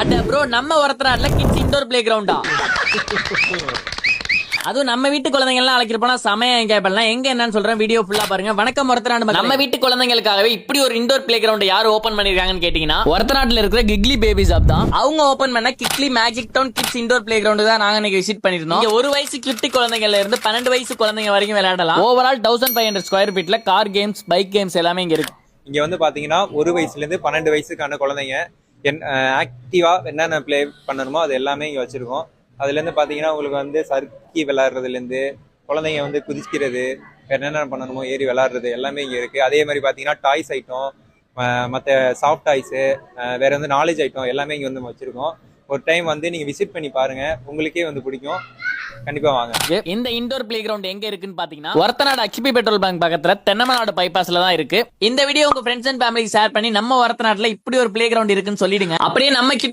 அட ப்ரோ, நம்ம ஒருத்தராட்ல kids indoor play கிரவுண்டா? அதுவும் நம்ம வீட்டு குழந்தைங்க எல்லாம் அழைக்கிற போனா சமயம் என்ஜாய் பண்ணலாம். எங்க என்னன்னு சொல்றேன், வீடியோ ஃபுல்லா பாருங்க. வணக்கம் ஒருத்தராண்டு. நம்ம வீட்டு குழந்தைங்களுக்காகவே இப்படி ஒரு இன்டோர் பிளே கிரவுண்ட் யார் ஓபன் பண்ணிருக்காங்கன்னு கேட்டீங்கன்னா, ஒருத்தராட்டுல இருக்கிற கிக்லி பேபிஸ் ஆப் தான். அவங்க ஓபன் பண்ண கிக்லி magic town kids indoor playground தான் நாங்க இன்னைக்கு விசிட் பண்ணிருந்தோம். இங்க 1 வயசு குட்டி குழந்தைங்கள்ல இருந்து 12 வயசு குழந்தைங்க வரைக்கும் விளையாடலாம். ஓவரால் 1500 ஸ்கொயர் ஃபீட்ல கார் கேம்ஸ், பைக் கேம்ஸ் எல்லாமே இங்க இருக்கு. இங்க வந்து பாத்தீங்கன்னா 1 வயசுல இருந்து 12 வயசுக்கான குழந்தைங்க ஆக்டிவா என்னென்ன ப்ளே பண்ணணுமோ அது எல்லாமே இங்க வச்சிருக்கோம். அதுல இருந்து பாத்தீங்கன்னா உங்களுக்கு வந்து சறுக்கி விளையாடுறதுல இருந்து குழந்தைங்க வந்து குதிக்கிறது, என்னென்ன பண்ணணுமோ ஏறி விளையாடுறது எல்லாமே இங்க இருக்கு. அதே மாதிரி பாத்தீங்கன்னா டாய்ஸ் ஐட்டம், மற்ற சாஃப்ட் டாய்ஸு, வேற வந்து நாலேஜ் ஐட்டம் எல்லாமே இங்க வந்து வச்சிருக்கோம். ஒரு டைம் வந்து நீங்க விசிட் பண்ணி பாருங்க, உங்களுக்கே வந்து பிடிக்கும். கண்டிப்பா வாங்க. இந்த இன்டோர் பிளே கிரவுண்ட் எங்க இருக்குன்னு பாத்தீங்கன்னா, ஒருத்தநாடு ஹெச்பி பெட்ரோல் பங்க் பக்கத்துல தென்னமநாடு பைபாஸ்ல தான் இருக்கு. இந்த வீடியோ உங்க ஃப்ரெண்ட்ஸ் அண்ட் ஃபேமிலிக்கு ஷேர் பண்ணி நம்ம ஒருத்தநாட்டுல இப்படி ஒரு பிளே கிரவுண்ட் இருக்குன்னு சொல்லிடுங்க. அப்படியே நம்ம